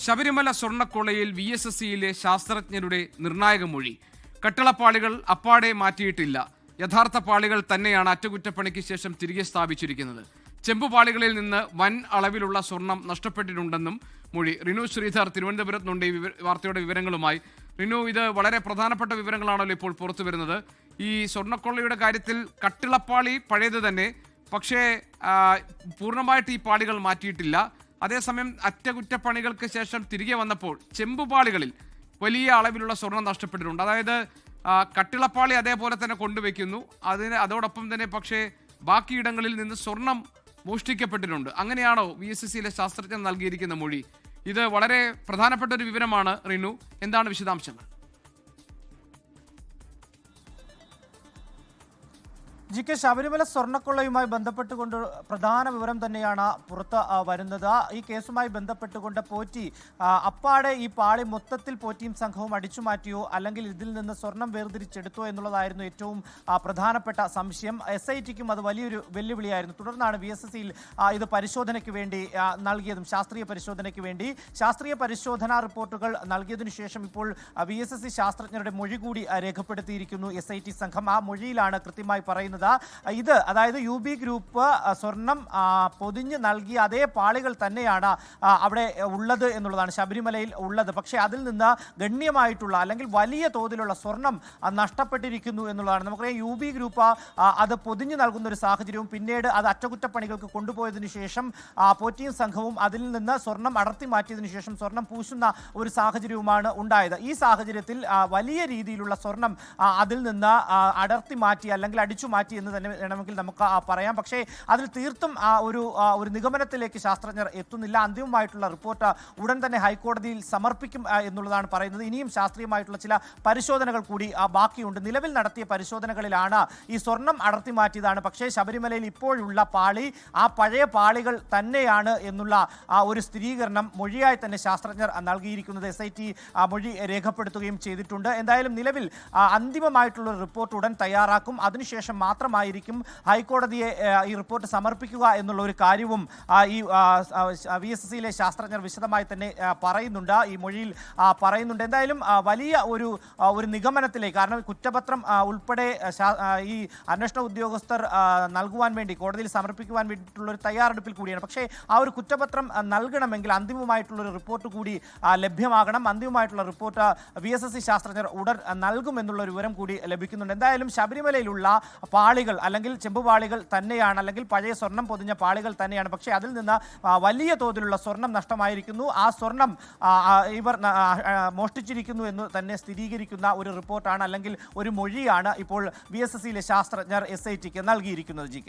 ശബരിമല സ്വർണ്ണക്കൊള്ളയിൽ VSSCയിലെ ശാസ്ത്രജ്ഞരുടെ നിർണായക മൊഴി. കട്ടിളപ്പാളികൾ അപ്പാടെ മാറ്റിയിട്ടില്ല. യഥാർത്ഥ പാളികൾ തന്നെയാണ് അറ്റകുറ്റപ്പണിക്ക് ശേഷം തിരികെ സ്ഥാപിച്ചിരിക്കുന്നത്. ചെമ്പുപാളികളിൽ നിന്ന് വൻ അളവിലുള്ള സ്വർണം നഷ്ടപ്പെട്ടിട്ടുണ്ടെന്നും മൊഴി. റിനു ശ്രീധർ തിരുവനന്തപുരത്തുണ്ട് ഈ വാർത്തയുടെ വിവരങ്ങളുമായി. റിനു, ഇത് വളരെ പ്രധാനപ്പെട്ട വിവരങ്ങളാണല്ലോ ഇപ്പോൾ പുറത്തു വരുന്നത്. ഈ സ്വർണ്ണക്കൊള്ളയുടെ കാര്യത്തിൽ കട്ടിളപ്പാളി പഴയത് തന്നെ, പക്ഷേ പൂർണ്ണമായിട്ട് ഈ പാളികൾ മാറ്റിയിട്ടില്ല. അതേസമയം അറ്റകുറ്റപ്പണികൾക്ക് ശേഷം തിരികെ വന്നപ്പോൾ ചെമ്പുപാളികളിൽ വലിയ അളവിലുള്ള സ്വർണം നഷ്ടപ്പെട്ടിട്ടുണ്ട്. അതായത് കട്ടിളപ്പാളി അതേപോലെ തന്നെ കൊണ്ടുവയ്ക്കുന്നു, അതോടൊപ്പം തന്നെ പക്ഷേ ബാക്കിയിടങ്ങളിൽ നിന്ന് സ്വർണം മോഷ്ടിക്കപ്പെട്ടിട്ടുണ്ട്. അങ്ങനെയാണോ VSSCയിലെ ശാസ്ത്രജ്ഞർ നൽകിയിരിക്കുന്ന മൊഴി? ഇത് വളരെ പ്രധാനപ്പെട്ട ഒരു വിവരമാണ്. റിനു, എന്താണ് വിശദാംശങ്ങൾ? ശബരിമല സ്വർണ്ണക്കൊള്ളയുമായി ബന്ധപ്പെട്ടുകൊണ്ട് പ്രധാന വിവരം തന്നെയാണ് പുറത്ത് വരുന്നത്. ഈ കേസുമായി ബന്ധപ്പെട്ടുകൊണ്ട് പോറ്റി അപ്പാടെ ഈ പാളി മൊത്തത്തിൽ പോറ്റിയും സംഘവും അടിച്ചു മാറ്റിയോ അല്ലെങ്കിൽ ഇതിൽ നിന്ന് സ്വർണം വേർതിരിച്ചെടുത്തോ എന്നുള്ളതായിരുന്നു ഏറ്റവും പ്രധാനപ്പെട്ട സംശയം. SITക്കും അത് വലിയൊരു വെല്ലുവിളിയായിരുന്നു. തുടർന്നാണ് VSSCയിൽ ഇത് പരിശോധനയ്ക്ക് വേണ്ടി നൽകിയതും. ശാസ്ത്രീയ പരിശോധനാ റിപ്പോർട്ടുകൾ നൽകിയതിനു ശേഷം ഇപ്പോൾ VSSC ശാസ്ത്രജ്ഞരുടെ മൊഴി കൂടി രേഖപ്പെടുത്തിയിരിക്കുന്നു SIT സംഘം. ആ മൊഴിയിലാണ് കൃത്യമായി പറയുന്നത് ഇത്, അതായത് UB ഗ്രൂപ്പ് സ്വർണം പൊതിഞ്ഞ് നൽകിയ അതേ പാളികൾ തന്നെയാണ് അവിടെ ഉള്ളത് എന്നുള്ളതാണ്, ശബരിമലയിൽ ഉള്ളത്. പക്ഷേ അതിൽ നിന്ന് ഗണ്യമായിട്ടുള്ള അല്ലെങ്കിൽ വലിയ തോതിലുള്ള സ്വർണം നഷ്ടപ്പെട്ടിരിക്കുന്നു എന്നുള്ളതാണ്. നമുക്കറിയാം UB ഗ്രൂപ്പ് അത് പൊതിഞ്ഞു നൽകുന്ന ഒരു സാഹചര്യവും പിന്നീട് അത് അറ്റകുറ്റപ്പണികൾക്ക് കൊണ്ടുപോയതിനു ശേഷം പോറ്റിയും സംഘവും അതിൽ നിന്ന് സ്വർണം അടർത്തി മാറ്റിയതിനു ശേഷം സ്വർണം പൂശുന്ന ഒരു സാഹചര്യവുമാണ് ഉണ്ടായത്. ഈ സാഹചര്യത്തിൽ വലിയ രീതിയിലുള്ള സ്വർണം അതിൽ നിന്ന് അടർത്തി മാറ്റി അല്ലെങ്കിൽ അടിച്ചു മാറ്റി എന്ന് തന്നെ വേണമെങ്കിൽ നമുക്ക് പറയാം. പക്ഷേ അതിൽ തീർത്തും ഒരു നിഗമനത്തിലേക്ക് ശാസ്ത്രജ്ഞർ എത്തുന്നില്ല. അന്തിമമായിട്ടുള്ള റിപ്പോർട്ട് ഉടൻ തന്നെ ഹൈക്കോടതിയിൽ സമർപ്പിക്കും എന്നുള്ളതാണ് പറയുന്നത്. ഇനിയും ശാസ്ത്രീയമായിട്ടുള്ള ചില പരിശോധനകൾ കൂടി ബാക്കിയുണ്ട്. നിലവിൽ നടത്തിയ പരിശോധനകളിലാണ് ഈ സ്വർണം അടർത്തി മാറ്റിയതാണ്, പക്ഷേ ശബരിമലയിൽ ഇപ്പോഴുള്ള പാളി ആ പഴയ പാളികൾ തന്നെയാണ് എന്നുള്ള ഒരു സ്ഥിരീകരണം മൊഴിയായി തന്നെ ശാസ്ത്രജ്ഞർ നൽകിയിരിക്കുന്നത്. SIT മൊഴി രേഖപ്പെടുത്തുകയും ചെയ്തിട്ടുണ്ട്. എന്തായാലും നിലവിൽ അന്തിമമായിട്ടുള്ള റിപ്പോർട്ട് ഉടൻ തയ്യാറാക്കും. അതിനുശേഷം മാത്രമായിരിക്കും ഹൈക്കോടതിയെ ഈ റിപ്പോർട്ട് സമർപ്പിക്കുക എന്നുള്ള ഒരു കാര്യവും ഈ VSSCയിലെ ശാസ്ത്രജ്ഞർ വിശദമായി തന്നെ പറയുന്നുണ്ട്, ഈ മൊഴിയിൽ പറയുന്നുണ്ട്. എന്തായാലും വലിയ ഒരു നിഗമനത്തിലേക്ക്, കാരണം കുറ്റപത്രം ഉൾപ്പെടെ ഈ അന്വേഷണ ഉദ്യോഗസ്ഥർ നൽകുവാൻ വേണ്ടി കോടതിയിൽ സമർപ്പിക്കുവാൻ വേണ്ടിയിട്ടുള്ള ഒരു തയ്യാറെടുപ്പിൽ കൂടിയാണ്. പക്ഷേ ആ ഒരു കുറ്റപത്രം നൽകണമെങ്കിൽ അന്തിമമായിട്ടുള്ളൊരു റിപ്പോർട്ട് കൂടി ലഭ്യമാകണം. അന്തിമമായിട്ടുള്ള റിപ്പോർട്ട് VSSC ശാസ്ത്രജ്ഞർ ഉടൻ നൽകുമെന്നുള്ള ഒരു വിവരം കൂടി ലഭിക്കുന്നുണ്ട്. എന്തായാലും ശബരിമലയിലുള്ള പാളികൾ അല്ലെങ്കിൽ ചെമ്പുപാളികൾ തന്നെയാണ്, അല്ലെങ്കിൽ പഴയ സ്വർണം പൊതിഞ്ഞ പാളികൾ തന്നെയാണ്. പക്ഷേ അതിൽ നിന്ന് വലിയ തോതിലുള്ള സ്വർണം നഷ്ടമായിരിക്കുന്നു. ആ സ്വർണം ഇവർ മോഷ്ടിച്ചിരിക്കുന്നു എന്ന് തന്നെ സ്ഥിരീകരിക്കുന്ന ഒരു റിപ്പോർട്ടാണ് അല്ലെങ്കിൽ ഒരു മൊഴിയാണ് ഇപ്പോൾ VSSCയിലെ ശാസ്ത്രജ്ഞർ SITക്ക് നൽകിയിരിക്കുന്നത്.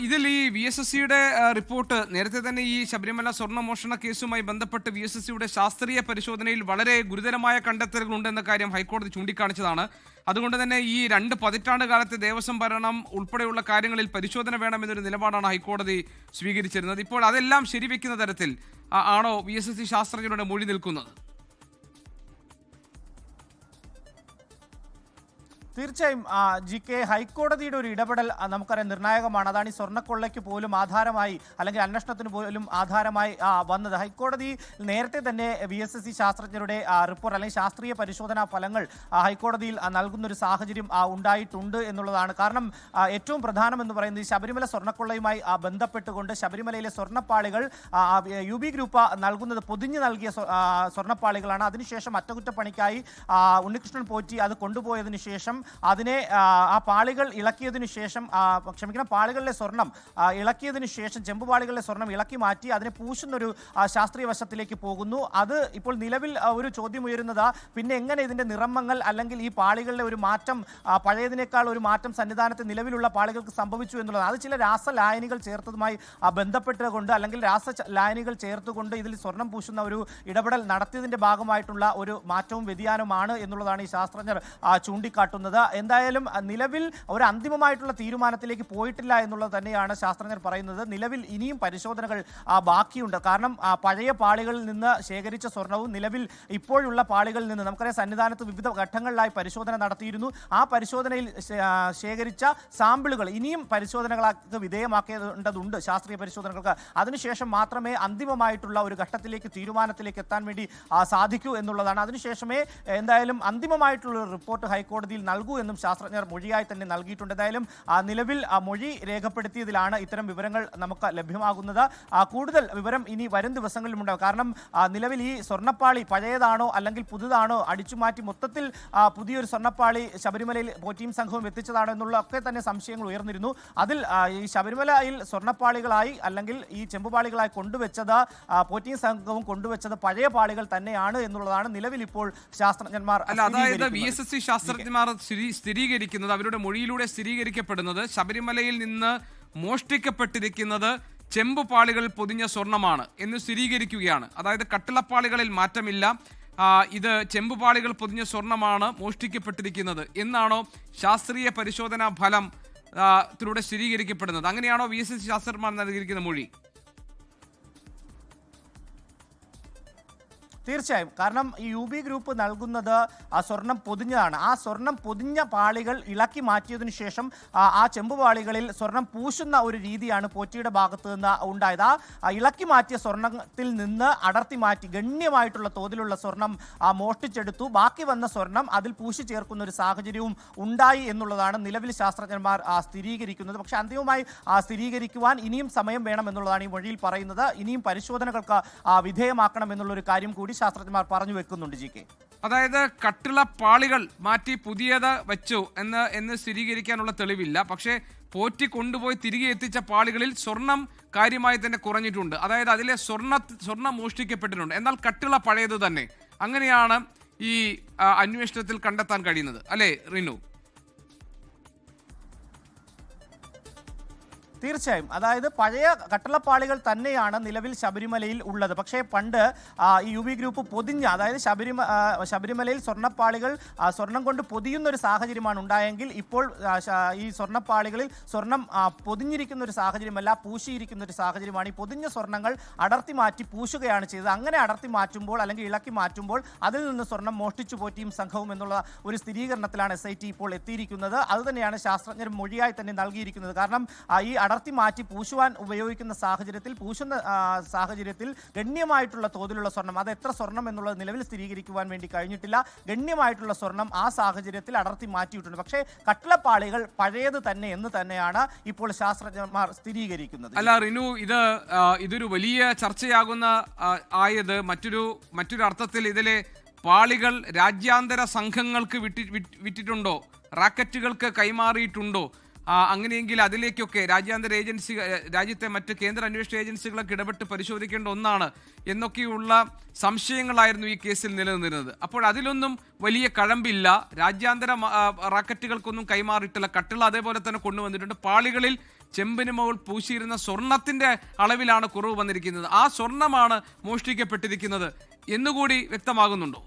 ഇതിൽ ഈ VSSCയുടെ റിപ്പോർട്ട് നേരത്തെ തന്നെ ഈ ശബരിമല സ്വർണ്ണമോഷണ കേസുമായി ബന്ധപ്പെട്ട് VSSCയുടെ ശാസ്ത്രീയ പരിശോധനയിൽ വളരെ ഗുരുതരമായ കണ്ടെത്തലുകൾ ഉണ്ടെന്ന കാര്യം ഹൈക്കോടതി ചൂണ്ടിക്കാണിച്ചതാണ്. അതുകൊണ്ട് തന്നെ ഈ 2 പതിറ്റാണ്ട് കാലത്തെ ദേവസ്വം ഭരണം ഉൾപ്പെടെയുള്ള കാര്യങ്ങളിൽ പരിശോധന വേണമെന്നൊരു നിലപാടാണ് ഹൈക്കോടതി സ്വീകരിച്ചിരുന്നത്. ഇപ്പോൾ അതെല്ലാം ശരിവെക്കുന്ന തരത്തിൽ ആണോ VSSC ശാസ്ത്രജ്ഞരുടെ മൊഴി നിൽക്കുന്നത്? തീർച്ചയായും ഹൈക്കോടതിയുടെ ഒരു ഇടപെടൽ നമുക്കറിയാം നിർണായകമാണ്. അതാണ് ഈ സ്വർണ്ണക്കൊള്ളയ്ക്ക് പോലും ആധാരമായി അല്ലെങ്കിൽ അന്വേഷണത്തിന് പോലും ആധാരമായി വന്നത്. ഹൈക്കോടതി നേരത്തെ തന്നെ VSSC ശാസ്ത്രജ്ഞരുടെ റിപ്പോർട്ട് അല്ലെങ്കിൽ ശാസ്ത്രീയ പരിശോധനാ ഫലങ്ങൾ ഹൈക്കോടതിയിൽ നൽകുന്നൊരു സാഹചര്യം ഉണ്ടായിട്ടുണ്ട് എന്നുള്ളതാണ്. കാരണം ഏറ്റവും പ്രധാനമെന്ന് പറയുന്നത് ഈ ശബരിമല സ്വർണ്ണക്കൊള്ളയുമായി ബന്ധപ്പെട്ടുകൊണ്ട് ശബരിമലയിലെ സ്വർണ്ണപ്പാളികൾ UB ഗ്രൂപ്പ് നൽകുന്നത് പൊതിഞ്ഞു നൽകിയ സ്വർണ്ണപ്പാളികളാണ്. അതിനുശേഷം അറ്റകുറ്റപ്പണിക്കായി ഉണ്ണികൃഷ്ണൻ പോറ്റി അത് കൊണ്ടുപോയതിനു ശേഷം അതിനെ ആ പാളികൾ ഇളക്കിയതിനു ശേഷം പാളികളിലെ സ്വർണം ഇളക്കിയതിനു ശേഷം ചെമ്പുപാളികളിലെ സ്വർണം ഇളക്കി മാറ്റി അതിനെ പൂശുന്നൊരു ശാസ്ത്രീയ വശത്തിലേക്ക് പോകുന്നു. അത് ഇപ്പോൾ നിലവിൽ ഒരു ചോദ്യം ഉയരുന്നത് പിന്നെ എങ്ങനെ ഇതിൻ്റെ നിറമങ്ങൾ അല്ലെങ്കിൽ ഈ പാളികളിലെ ഒരു മാറ്റം പഴയതിനേക്കാൾ ഒരു മാറ്റം സന്നിധാനത്തെ നിലവിലുള്ള പാളികൾക്ക് സംഭവിച്ചു എന്നുള്ളത്. അത് ചില രാസലായനികൾ ചേർത്തതുമായി ബന്ധപ്പെട്ടുകൊണ്ട് അല്ലെങ്കിൽ രാസലായനികൾ ചേർത്തുകൊണ്ട് ഇതിൽ സ്വർണം പൂശുന്ന ഒരു ഇടപെടൽ നടത്തിയതിൻ്റെ ഭാഗമായിട്ടുള്ള ഒരു മാറ്റവും വ്യതിയാനവുമാണ് എന്നുള്ളതാണ് ഈ ശാസ്ത്രജ്ഞർ ചൂണ്ടിക്കാട്ടുന്നത്. പറയുന്നത്. എന്തായാലും നിലവിൽ ഒരു അന്തിമമായിട്ടുള്ള തീരുമാനത്തിലേക്ക് പോയിട്ടില്ല എന്നുള്ളത് തന്നെയാണ് ശാസ്ത്രജ്ഞർ പറയുന്നത്. നിലവിൽ ഇനിയും പരിശോധനകൾ ബാക്കിയുണ്ട്. കാരണം പഴയ പാളികളിൽ നിന്ന് ശേഖരിച്ച സ്വർണവും നിലവിൽ ഇപ്പോഴുള്ള പാളികളിൽ നിന്ന് നമുക്കറിയാം സന്നിധാനത്ത് വിവിധ ഘട്ടങ്ങളിലായി പരിശോധന നടത്തിയിരുന്നു. ആ പരിശോധനയിൽ ശേഖരിച്ച സാമ്പിളുകൾ ഇനിയും പരിശോധനകൾക്ക് വിധേയമാക്കേണ്ടതുണ്ട്, ശാസ്ത്രീയ പരിശോധനകൾക്ക്. അതിനുശേഷം മാത്രമേ അന്തിമമായിട്ടുള്ള ഒരു ഘട്ടത്തിലേക്ക് തീരുമാനത്തിലേക്ക് എത്താൻ വേണ്ടി സാധിക്കൂ എന്നുള്ളതാണ്. അതിനുശേഷമേ എന്തായാലും അന്തിമമായിട്ടുള്ള ഒരു റിപ്പോർട്ട് ഹൈക്കോടതിയിൽ നൽകൂ എന്നും ശാസ്ത്രജ്ഞർ മൊഴിയായി തന്നെ നൽകിയിട്ടുണ്ട്. എന്തായാലും നിലവിൽ മൊഴി രേഖപ്പെടുത്തിയതിലാണ് ഇത്തരം വിവരങ്ങൾ നമുക്ക് ലഭ്യമാകുന്നത്. കൂടുതൽ വിവരം ഇനി വരും ദിവസങ്ങളിലും ഉണ്ടാകും. കാരണം നിലവിൽ ഈ സ്വർണ്ണപ്പാളി പഴയതാണോ അല്ലെങ്കിൽ പുതുതാണോ അടിച്ചുമാറ്റി മൊത്തത്തിൽ പുതിയൊരു സ്വർണ്ണപ്പാളി ശബരിമലയിൽ പോറ്റിയും സംഘവും എത്തിച്ചതാണോ എന്നുള്ള ഒക്കെ തന്നെ സംശയങ്ങൾ ഉയർന്നിരുന്നു. അതിൽ ഈ ശബരിമലയിൽ സ്വർണ്ണപ്പാളികളായി അല്ലെങ്കിൽ ഈ ചെമ്പുപാളികളായി കൊണ്ടുവച്ചത് പോറ്റിയും സംഘവും കൊണ്ടുവച്ചത് പഴയ പാളികൾ തന്നെയാണ് എന്നുള്ളതാണ് നിലവിൽ ഇപ്പോൾ ശാസ്ത്രജ്ഞന്മാർ അതായത് VSSC ശാസ്ത്രജ്ഞന്മാർ സ്ഥിരീകരിക്കുന്നത്, അവരുടെ മൊഴിയിലൂടെ സ്ഥിരീകരിക്കപ്പെടുന്നത് ശബരിമലയിൽ നിന്ന് മോഷ്ടിക്കപ്പെട്ടിരിക്കുന്നത് ചെമ്പുപാളികൾ പൊതിഞ്ഞ സ്വർണമാണ് എന്ന് സ്ഥിരീകരിക്കുകയാണ്. അതായത് കട്ടിളപ്പാളികളിൽ മാറ്റമില്ല, ഇത് ചെമ്പുപാളികൾ പൊതിഞ്ഞ സ്വർണമാണ് മോഷ്ടിക്കപ്പെട്ടിരിക്കുന്നത് എന്നാണോ ശാസ്ത്രീയ പരിശോധനാ ഫലം ത്തിലൂടെ സ്ഥിരീകരിക്കപ്പെടുന്നത്? അങ്ങനെയാണോ VSSC ശാസ്ത്രജ്ഞന്മാർ നൽകിയിരിക്കുന്ന മൊഴി? തീർച്ചയായും. കാരണം ഈ UB ഗ്രൂപ്പ് നൽകുന്നത് ആ സ്വർണം പൊതിഞ്ഞതാണ്. ആ സ്വർണം പൊതിഞ്ഞ പാളികൾ ഇളക്കി മാറ്റിയതിനു ശേഷം ആ ചെമ്പുപാളികളിൽ സ്വർണം പൂശുന്ന ഒരു രീതിയാണ് പോറ്റിയുടെ ഭാഗത്ത് നിന്ന് ഉണ്ടായത്. ആ ഇളക്കി മാറ്റിയ സ്വർണത്തിൽ നിന്ന് അടർത്തി മാറ്റി ഗണ്യമായിട്ടുള്ള തോതിലുള്ള സ്വർണം മോഷ്ടിച്ചെടുത്തു. ബാക്കി വന്ന സ്വർണം അതിൽ പൂശി ചേർക്കുന്ന ഒരു സാഹചര്യവും ഉണ്ടായി എന്നുള്ളതാണ് നിലവിൽ ശാസ്ത്രജ്ഞന്മാർ സ്ഥിരീകരിക്കുന്നത്. പക്ഷേ അന്തിമമായി സ്ഥിരീകരിക്കുവാൻ ഇനിയും സമയം വേണം എന്നുള്ളതാണ് ഈ മൊഴിയിൽ പറയുന്നത്. ഇനിയും പരിശോധനകൾക്ക് വിധേയമാക്കണം എന്നുള്ളൊരു കാര്യം കൂടി ശാസ്ത്രജ്ഞന്മാർ പറഞ്ഞു വെക്കുന്നുണ്ട്. GK, അതായത് കട്ടിള പാളികൾ മാറ്റി പുതിയത് വെച്ചു എന്ന് സ്ഥിരീകരിക്കാനുള്ള തെളിവില്ല. പക്ഷേ പോറ്റി കൊണ്ടുപോയി തിരികെ എത്തിച്ച പാളികളിൽ സ്വർണം കാര്യമായി തന്നെ കുറഞ്ഞിട്ടുണ്ട്. അതായത് അതിലെ സ്വർണം മോഷ്ടിക്കപ്പെട്ടിട്ടുണ്ട്. എന്നാൽ കട്ടിള പഴയത് തന്നെ. അങ്ങനെയാണ് ഈ അന്വേഷണത്തിൽ കണ്ടെത്താൻ കഴിയുന്നത്, അല്ലേ റിനു? തീർച്ചയായും. അതായത് പഴയ കട്ടളപ്പാളികൾ തന്നെയാണ് നിലവിൽ ശബരിമലയിൽ ഉള്ളത്. പക്ഷേ പണ്ട് ഈ UB ഗ്രൂപ്പ് പൊതിഞ്ഞ, അതായത് ശബരിമലയിൽ സ്വർണ്ണപ്പാളികൾ സ്വർണം കൊണ്ട് പൊതിയുന്ന ഒരു സാഹചര്യമാണ് ഉണ്ടായെങ്കിൽ ഇപ്പോൾ ഈ സ്വർണ്ണപ്പാളികളിൽ സ്വർണം പൊതിഞ്ഞിരിക്കുന്ന ഒരു സാഹചര്യമല്ല, പൂശിയിരിക്കുന്ന ഒരു സാഹചര്യമാണ്. ഈ പൊതിഞ്ഞ സ്വർണ്ണങ്ങൾ അടർത്തി മാറ്റി പൂശുകയാണ് ചെയ്തത്. അങ്ങനെ അടർത്തി മാറ്റുമ്പോൾ അല്ലെങ്കിൽ ഇളക്കി മാറ്റുമ്പോൾ അതിൽ നിന്ന് സ്വർണം മോഷ്ടിച്ചു പോറ്റിയും സംഘവും എന്നുള്ള ഒരു സ്ഥിരീകരണത്തിലാണ് SIT ഇപ്പോൾ എത്തിയിരിക്കുന്നത്. അതുതന്നെയാണ് ശാസ്ത്രജ്ഞർ മൊഴിയായി തന്നെ നൽകിയിരിക്കുന്നത്. കാരണം ഈ അടർത്തി മാറ്റി പൂശുവാൻ ഉപയോഗിക്കുന്ന സാഹചര്യത്തിൽ ഗണ്യമായിട്ടുള്ള തോതിലുള്ള സ്വർണം, അത് എത്ര സ്വർണം എന്നുള്ളത് നിലവിൽ സ്ഥിരീകരിക്കുവാൻ വേണ്ടി കഴിഞ്ഞിട്ടില്ല. ഗണ്യമായിട്ടുള്ള സ്വർണം ആ സാഹചര്യത്തിൽ അടർത്തി മാറ്റിയിട്ടുണ്ട്. പക്ഷേ കട്ടിളപ്പാളികൾ പഴയത് തന്നെ എന്ന് തന്നെയാണ് ഇപ്പോൾ ശാസ്ത്രജ്ഞന്മാർ സ്ഥിരീകരിക്കുന്നത്. അല്ല റിനു, ഇതൊരു വലിയ ചർച്ചയാകുന്ന ആയത് മറ്റൊരു അർത്ഥത്തിൽ ഇതിലെ പാളികൾ രാജ്യാന്തര സംഘങ്ങൾക്ക് വിറ്റിട്ടുണ്ടോ, റാക്കറ്റുകൾക്ക് കൈമാറിയിട്ടുണ്ടോ? അങ്ങനെയെങ്കിൽ അതിലേക്കൊക്കെ രാജ്യത്തെ മറ്റ് കേന്ദ്ര അന്വേഷണ ഏജൻസികളൊക്കെ ഇടപെട്ട് പരിശോധിക്കേണ്ട ഒന്നാണ് എന്നൊക്കെയുള്ള സംശയങ്ങളായിരുന്നു ഈ കേസിൽ നിലനിന്നിരുന്നത്. അപ്പോൾ അതിലൊന്നും വലിയ കഴമ്പില്ല. രാജ്യാന്തര റാക്കറ്റുകൾക്കൊന്നും കൈമാറിയിട്ടില്ല. കട്ടിള അതേപോലെ തന്നെ കൊണ്ടുവന്നിട്ടുണ്ട്. പാളികളിൽ ചെമ്പിന് മുകൾ പൂശിയിരുന്ന സ്വർണത്തിന്റെ അളവിലാണ് കുറവ് വന്നിരിക്കുന്നത്. ആ സ്വർണമാണ് മോഷ്ടിക്കപ്പെട്ടിരിക്കുന്നത് എന്നുകൂടി വ്യക്തമാകുന്നുണ്ടോ?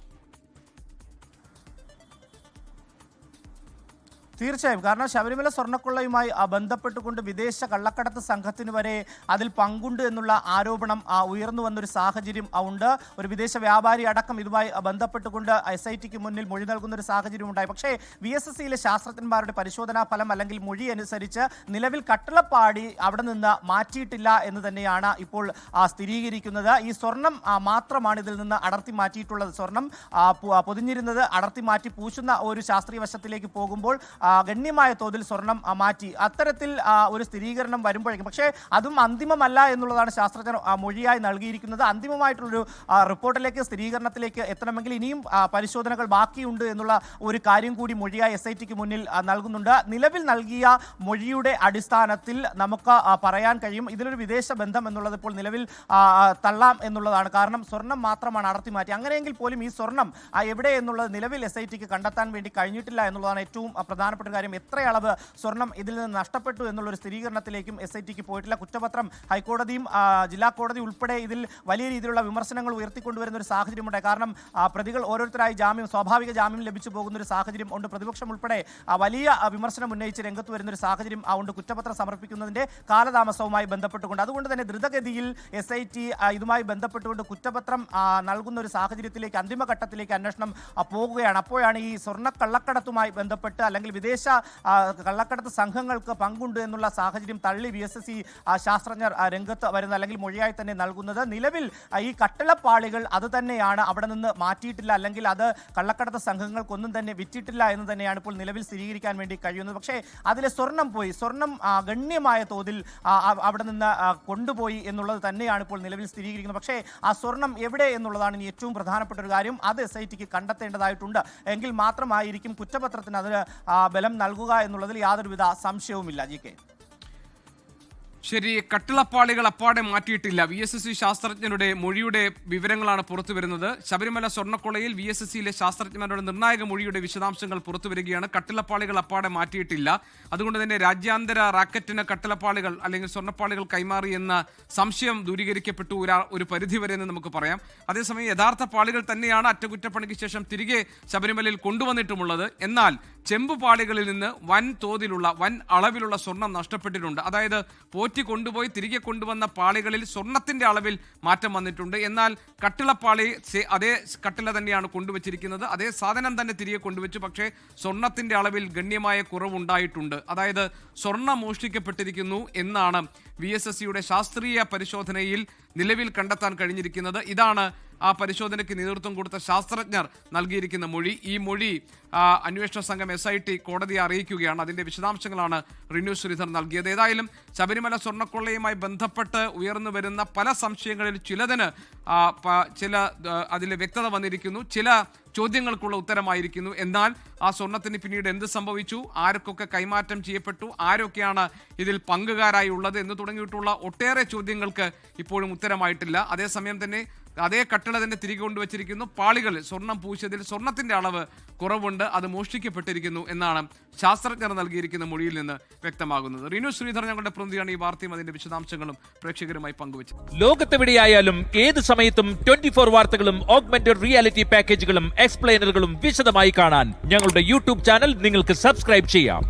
തീർച്ചയായും. കാരണം ശബരിമല സ്വർണ്ണക്കൊള്ളയുമായി ബന്ധപ്പെട്ടുകൊണ്ട് വിദേശ കള്ളക്കടത്ത് സംഘത്തിന് വരെ അതിൽ പങ്കുണ്ട് എന്നുള്ള ആരോപണം ഉയർന്നു വന്നൊരു സാഹചര്യം ഉണ്ട്. ഒരു വിദേശ വ്യാപാരി അടക്കം ഇതുമായി ബന്ധപ്പെട്ടുകൊണ്ട് SITക്ക് മുന്നിൽ മൊഴി നൽകുന്ന ഒരു സാഹചര്യം ഉണ്ടായി. പക്ഷേ VSSCയിലെ ശാസ്ത്രജ്ഞന്മാരുടെ പരിശോധനാ ഫലം അല്ലെങ്കിൽ മൊഴി അനുസരിച്ച് നിലവിൽ കട്ടിളപ്പാടി അവിടെ നിന്ന് മാറ്റിയിട്ടില്ല എന്ന് തന്നെയാണ് ഇപ്പോൾ സ്ഥിരീകരിക്കുന്നത്. ഈ സ്വർണം മാത്രമാണ് ഇതിൽ നിന്ന് അടർത്തി മാറ്റിയിട്ടുള്ളത്. സ്വർണം പൊതിഞ്ഞിരുന്നത് അടർത്തി മാറ്റി പൂശുന്ന ഒരു ശാസ്ത്രീയ വശത്തിലേക്ക് പോകുമ്പോൾ ഗണ്യമായ തോതിൽ സ്വർണം മാറ്റി. അത്തരത്തിൽ ഒരു സ്ഥിരീകരണം വരുമ്പോഴേക്കും, പക്ഷേ അതും അന്തിമമല്ല എന്നുള്ളതാണ് ശാസ്ത്രജ്ഞർ മൊഴിയായി നൽകിയിരിക്കുന്നത്. അന്തിമമായിട്ടുള്ളൊരു റിപ്പോർട്ടിലേക്ക്, സ്ഥിരീകരണത്തിലേക്ക് എത്തണമെങ്കിൽ ഇനിയും പരിശോധനകൾ ബാക്കിയുണ്ട് എന്നുള്ള ഒരു കാര്യം കൂടി മൊഴിയായി SITക്ക് മുന്നിൽ നൽകുന്നുണ്ട്. നിലവിൽ നൽകിയ മൊഴിയുടെ അടിസ്ഥാനത്തിൽ നമുക്ക് പറയാൻ കഴിയും ഇതിലൊരു വിദേശ ബന്ധം എന്നുള്ളത് ഇപ്പോൾ നിലവിൽ തള്ളാം എന്നുള്ളതാണ്. കാരണം സ്വർണം മാത്രമാണ് അടർത്തി മാറ്റി. അങ്ങനെയെങ്കിൽ പോലും ഈ സ്വർണം എവിടെ എന്നുള്ളത് നിലവിൽ SITക്ക് കണ്ടെത്താൻ വേണ്ടി കഴിഞ്ഞിട്ടില്ല എന്നുള്ളതാണ് ഏറ്റവും പ്രധാനപ്പെട്ട പ്രധാനപ്പെട്ട കാര്യം, എത്ര അളവ് സ്വർണം ഇതിൽ നിന്ന് നഷ്ടപ്പെട്ടു എന്നുള്ളൊരു സ്ഥിരീകരണത്തിലേക്കും SITക്ക് പോയിട്ടില്ല. കുറ്റപത്രം ഹൈക്കോടതിയും ജില്ലാ കോടതി ഉൾപ്പെടെ ഇതിൽ വലിയ രീതിയിലുള്ള വിമർശനങ്ങൾ ഉയർത്തിക്കൊണ്ടുവരുന്ന ഒരു സാഹചര്യമുണ്ട്. കാരണം പ്രതികൾ ഓരോരുത്തരായി സ്വാഭാവിക ജാമ്യം ലഭിച്ചു പോകുന്ന ഒരു സാഹചര്യം ഉണ്ട്. പ്രതിപക്ഷം ഉൾപ്പെടെ വലിയ വിമർശനം ഉന്നയിച്ച് രംഗത്ത് വരുന്ന ഒരു സാഹചര്യം ഉണ്ട് കുറ്റപത്രം സമർപ്പിക്കുന്നതിന്റെ കാലതാമസവുമായി ബന്ധപ്പെട്ടുകൊണ്ട്. അതുകൊണ്ട് തന്നെ ദ്രുതഗതിയിൽ SIT ഇതുമായി ബന്ധപ്പെട്ടുകൊണ്ട് കുറ്റപത്രം നൽകുന്ന ഒരു സാഹചര്യത്തിലേക്ക്, അന്തിമഘട്ടത്തിലേക്ക് അന്വേഷണം പോകുകയാണ്. അപ്പോഴാണ് ഈ സ്വർണ്ണ കള്ളക്കടത്തുമായി ബന്ധപ്പെട്ട് അല്ലെങ്കിൽ വിദേശ കള്ളക്കടത്ത് സംഘങ്ങൾക്ക് പങ്കുണ്ട് എന്നുള്ള സാഹചര്യം തള്ളി VSSC ശാസ്ത്രജ്ഞർ രംഗത്ത് വരുന്നത്, അല്ലെങ്കിൽ മൊഴിയായി തന്നെ നൽകുന്നത്. നിലവിൽ ഈ കട്ടിളപ്പാളികൾ അത് തന്നെയാണ്, അവിടെ നിന്ന് മാറ്റിയിട്ടില്ല, അല്ലെങ്കിൽ അത് കള്ളക്കടത്ത് സംഘങ്ങൾക്കൊന്നും തന്നെ വിറ്റിട്ടില്ല എന്ന് തന്നെയാണ് ഇപ്പോൾ നിലവിൽ സ്ഥിരീകരിക്കാൻ വേണ്ടി കഴിയുന്നത്. പക്ഷേ അതിലെ സ്വർണം ഗണ്യമായ തോതിൽ അവിടെ നിന്ന് കൊണ്ടുപോയി എന്നുള്ളത് തന്നെയാണ് ഇപ്പോൾ നിലവിൽ സ്ഥിരീകരിക്കുന്നത്. പക്ഷേ ആ സ്വർണം എവിടെ എന്നുള്ളതാണ് ഇനി ഏറ്റവും പ്രധാനപ്പെട്ട ഒരു കാര്യം. അത് SITക്ക് കണ്ടെത്തേണ്ടതായിട്ടുണ്ട്. എങ്കിൽ മാത്രമായിരിക്കും കുറ്റപത്രത്തിന് അതിന് ബലം നൽകുക എന്നുള്ളതിൽ യാതൊരുവിധ സംശയവുമില്ല. GK. ശരി, കട്ടിളപ്പാളികൾ അപ്പാടെ മാറ്റിയിട്ടില്ല. VSSC ശാസ്ത്രജ്ഞരുടെ മൊഴിയുടെ വിവരങ്ങളാണ് പുറത്തു വരുന്നത്. ശബരിമല സ്വർണ്ണക്കൊള്ളയിൽ VSSCയിലെ ശാസ്ത്രജ്ഞരുടെ നിർണായക മൊഴിയുടെ വിശദാംശങ്ങൾ പുറത്തു വരികയാണ്. കട്ടിളപ്പാളികൾ അപ്പാടെ മാറ്റിയിട്ടില്ല. അതുകൊണ്ട് തന്നെ രാജ്യാന്തര റാക്കറ്റിന് കട്ടിളപ്പാളികൾ അല്ലെങ്കിൽ സ്വർണ്ണപ്പാളികൾ കൈമാറി എന്ന സംശയം ദൂരീകരിക്കപ്പെട്ടു ഒരു പരിധിവരെ എന്ന് നമുക്ക് പറയാം. അതേസമയം യഥാർത്ഥ പാളികൾ തന്നെയാണ് അറ്റകുറ്റപ്പണിക്ക് ശേഷം തിരികെ ശബരിമലയിൽ കൊണ്ടുവന്നിട്ടുമുള്ളത്. എന്നാൽ ചെമ്പുപാളികളിൽ നിന്ന് വൻ അളവിലുള്ള സ്വർണം നഷ്ടപ്പെട്ടിട്ടുണ്ട്. അതായത് പോറ്റി കൊണ്ടുപോയി തിരികെ കൊണ്ടുവന്ന പാളികളിൽ സ്വർണത്തിന്റെ അളവിൽ മാറ്റം വന്നിട്ടുണ്ട്. എന്നാൽ കട്ടിളപ്പാളി അതേ കട്ടിള തന്നെയാണ് കൊണ്ടുവച്ചിരിക്കുന്നത്, അതേ സാധനം തന്നെ തിരികെ കൊണ്ടുവച്ചു. പക്ഷേ സ്വർണത്തിന്റെ അളവിൽ ഗണ്യമായ കുറവുണ്ടായിട്ടുണ്ട്. അതായത് സ്വർണം മോഷ്ടിക്കപ്പെട്ടിരിക്കുന്നു എന്നാണ് VSSCയുടെ ശാസ്ത്രീയ പരിശോധനയിൽ നിലവിൽ കണ്ടെത്താൻ കഴിഞ്ഞിരിക്കുന്നത്. ഇതാണ് ആ പരിശോധനയ്ക്ക് നേതൃത്വം കൊടുത്ത ശാസ്ത്രജ്ഞർ നൽകിയിരിക്കുന്ന മൊഴി. ഈ മൊഴി അന്വേഷണ സംഘം SIT കോടതിയെ അറിയിക്കുകയാണ്. അതിന്റെ വിശദാംശങ്ങളാണ് റിനു ശ്രീധർ നൽകിയത്. ഏതായാലും ശബരിമല സ്വർണ്ണക്കൊള്ളയുമായി ബന്ധപ്പെട്ട് ഉയർന്നു വരുന്ന പല സംശയങ്ങളിൽ അതിൽ വ്യക്തത വന്നിരിക്കുന്നു. ചില ചോദ്യങ്ങൾക്കുള്ള ഉത്തരമായിരിക്കുന്നു. എന്നാൽ ആ സ്വർണത്തിന് പിന്നീട് എന്ത് സംഭവിച്ചു, ആർക്കൊക്കെ കൈമാറ്റം ചെയ്യപ്പെട്ടു, ആരൊക്കെയാണ് ഇതിൽ പങ്കുകാരായി ഉള്ളത് എന്ന് തുടങ്ങിയിട്ടുള്ള ഒട്ടേറെ ചോദ്യങ്ങൾക്ക് ഇപ്പോഴും ഉത്തരമായിട്ടില്ല. അതേസമയം തന്നെ അതേ കട്ടിള തന്നെ തിരികെ കൊണ്ടുവച്ചിരിക്കുന്നു. പാളികളിൽ സ്വർണം പൂശിയതിൽ സ്വർണത്തിന്റെ അളവ് കുറവുണ്ട്, അത് മോഷ്ടിക്കപ്പെട്ടിരിക്കുന്നു എന്നാണ് ശാസ്ത്രജ്ഞർ നൽകിയിരിക്കുന്ന മൊഴിയിൽ നിന്ന് വ്യക്തമാകുന്നത്. റിനു ശ്രീധർ ഞങ്ങളുടെ പ്രതിനിധിയാണ് ഈ വാർത്തയും അതിന്റെ വിശദാംശങ്ങളും പ്രേക്ഷകരുമായി പങ്കുവച്ചത്. ലോകത്തെവിടെയായാലും ഏത് സമയത്തും 24 വാർത്തകളും ഓഗ്മെന്റഡ് റിയാലിറ്റി പാക്കേജുകളും എക്സ്പ്ലെയിനറുകളും വിശദമായി കാണാൻ ഞങ്ങളുടെ YouTube ചാനൽ നിങ്ങൾക്ക് സബ്സ്ക്രൈബ് ചെയ്യാം.